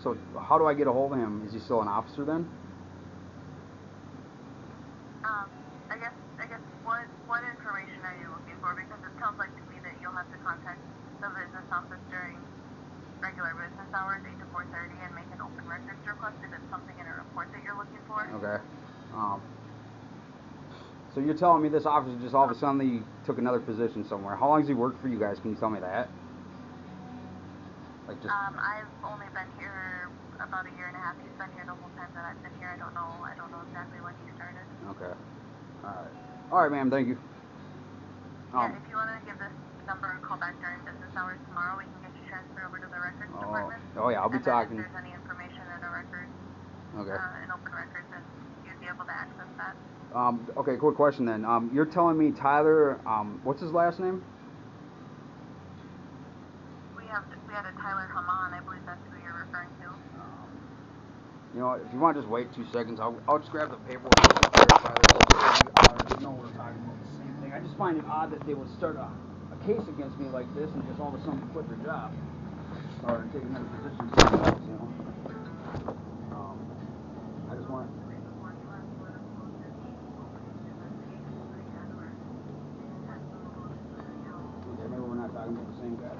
So how do I get a hold of him? Is he still an officer then? I guess what information are you looking for? Because it sounds like to me that you'll have to contact the business office during regular business hours, 8 to 4:30, and make an open records request if it's something in a report that you're looking for. Okay. So you're telling me this officer just all of a sudden he took another position somewhere. How long has he worked for you guys? Can you tell me that? Like just. I've only been here about a year and a half. He's been here the whole time that I've been here. I don't know exactly when he started. Okay. All right, ma'am. Thank you. Yeah, if you want to give this number a call back during business hours tomorrow, we can get you transferred over to the records department. Oh yeah, I'll be talking. If there's any information in a record, in open records, then you'd be able to access that. Okay, quick question then. You're telling me Tyler, what's his last name? We had a Tyler Haman. I believe that's who you're referring to. You know, if you want to just wait 2 seconds, I'll just grab the paperwork and verify this. No, we're talking about the same thing. I just find it odd that they would start a case against me like this and just all of a sudden quit their job or take another position somewhere else, you know. I just want. Okay, maybe we're not talking about the same guy.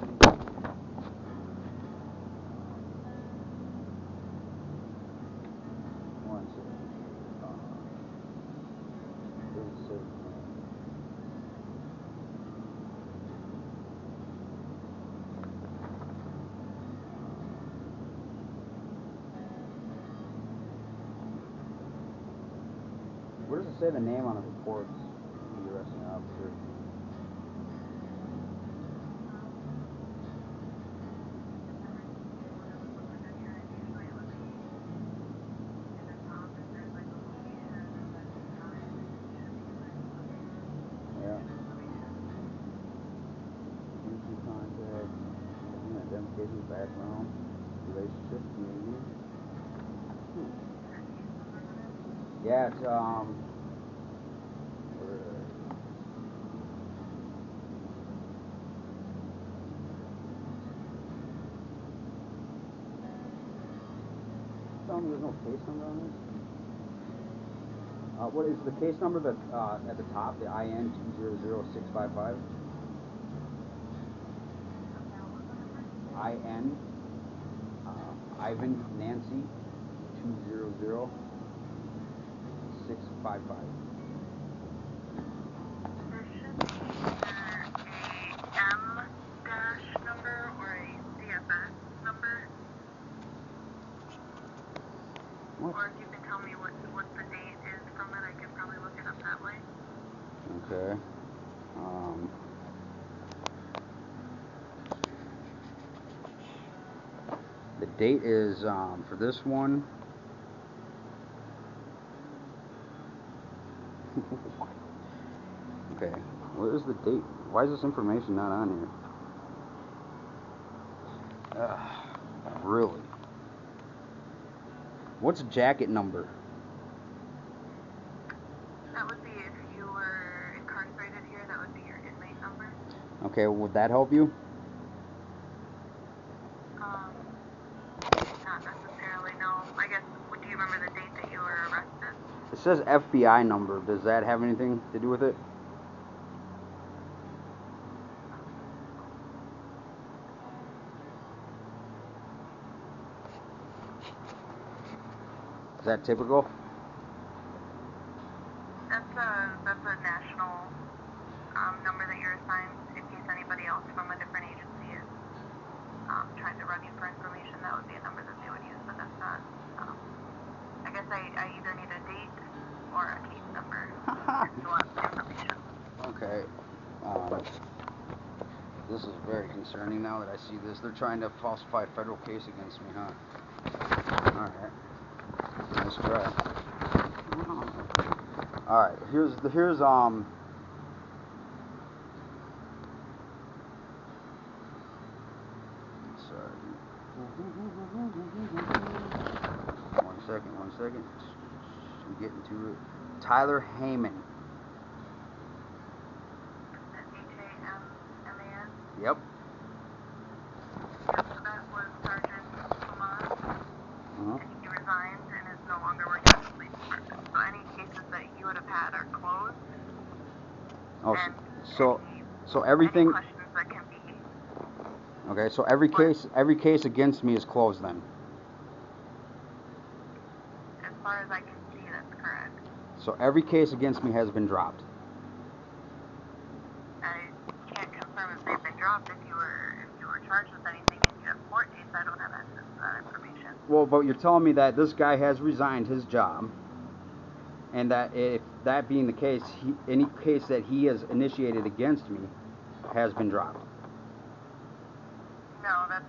One second. Where does it say the name on the reports of the arresting officer? Identification, background, relationship, community. Yeah, it's tell me there's no case number on this. What is the case number that at the top, the IN 200655? IN Ivan Nancy 200655. There should be either a M- number or a CFS number. What? Or if you can tell me what the date is from it, I can probably look it up that way. Okay. The date is for this one. Okay. What is the date? Why is this information not on here? Really? What's jacket number? That would be if you were incarcerated here, that would be your inmate number. Okay, would that help you? Not necessarily, no. I guess, do you remember the date that you were arrested? It says FBI number. Does that have anything to do with it? Is that typical? That's a national number that you're assigned in case anybody else from a different agency is trying to run you for information. That would be a number that they would use, but that's not. I guess I either need a date or a case number if you want information. Okay. This is very concerning now that I see this. They're trying to falsify a federal case against me, huh? Alright. Nice try. Alright, here's sorry. One second. I'm getting to it. Tyler Heyman. H-A-M-M-A-N? Yep. Yep, so that was Sergeant Haman. So everything. Any questions that can be. Okay, so every case against me is closed then. As far as I can see, that's correct. So every case against me has been dropped. I can't confirm if they've been dropped. If you were charged with anything and you have court dates, I don't have access to that information. Well, but you're telling me that this guy has resigned his job, and that if that being the case, any case that he has initiated against me has been dropped. No, that's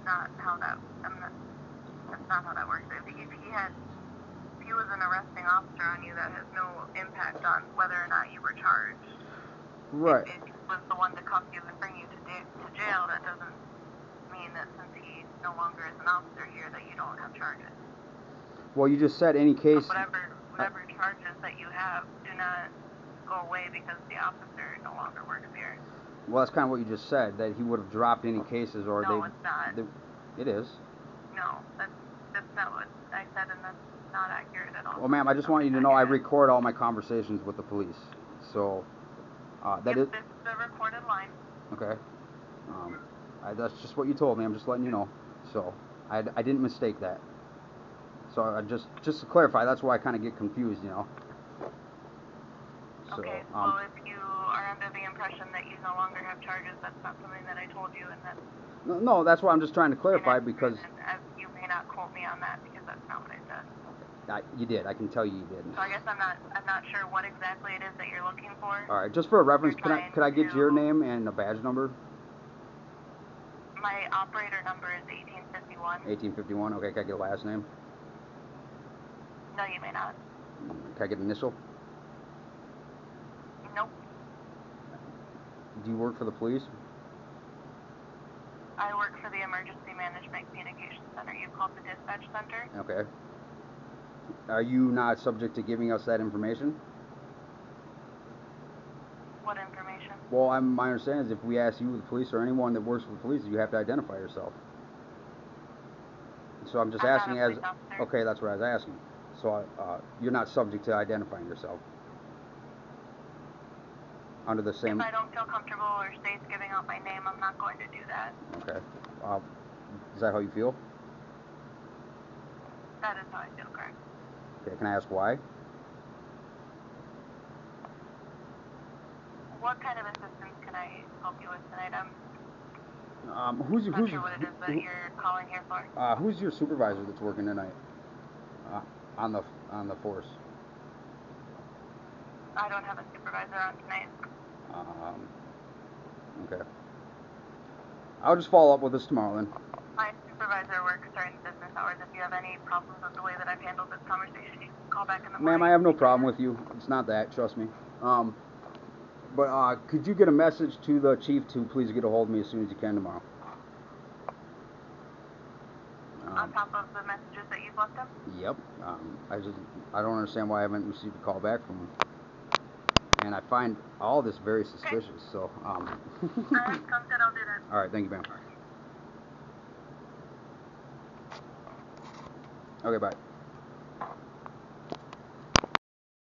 not how that. That's not how that works. If he was an arresting officer on you, that has no impact on whether or not you were charged. Right. If it was the one to cuff you and bring you to jail, that doesn't mean that since he no longer is an officer here that you don't have charges. Well, you just said any case. So whatever charges that you have do not go away because the officer no longer works here. Well, that's kind of what you just said, that he would have dropped any cases, or No, it's not. It is. No, that's not what I said, and that's not accurate at all. Well, ma'am, I just want you to know I record all my conversations with the police, so that is. This is a recorded line. Okay. That's just what you told me. I'm just letting you know. So I didn't mistake that. So I just to clarify, that's why I kind of get confused, you know. So, okay. Well, if you are under the impression that you no longer have charges, that's not something that I told you, and that's. No, that's why I'm just trying to clarify because. You may not quote me on that because that's not what I said. You did. I can tell you did. So I guess I'm not sure what exactly it is that you're looking for. All right, just for a reference, could I get your name and a badge number? My operator number is 1851. 1851. Okay, can I get a last name? No, you may not. Can I get an initial? Nope. Do you work for the police? I work for the Emergency Management Communication Center. You called the dispatch center. Okay. Are you not subject to giving us that information? What information? Well, my understanding is if we ask you, the police, or anyone that works for the police, you have to identify yourself. So I'm just asking as... Okay, that's what I was asking. So you're not subject to identifying yourself? Under the same... If I don't feel comfortable or state's giving out my name, I'm not going to do that. Okay. Is that how you feel? That is how I feel, correct. Okay, can I ask why? What kind of assistance can I help you with tonight? I'm not sure what it is that you're calling here for. Who's your supervisor that's working tonight? On the force. I don't have a supervisor on tonight. Okay. I'll just follow up with this tomorrow then. My supervisor works during business hours. If you have any problems with the way that I've handled this conversation, you can call back in the morning. Ma'am, I have no problem with you. It's not that, trust me. But could you get a message to the chief to please get a hold of me as soon as you can tomorrow? On top of the messages that you've left him? Yep. I don't understand why I haven't received a call back from him. And I find all this very suspicious, okay. So, Alright, sounds good, I'll do that. Alright, thank you, ma'am. Okay, bye.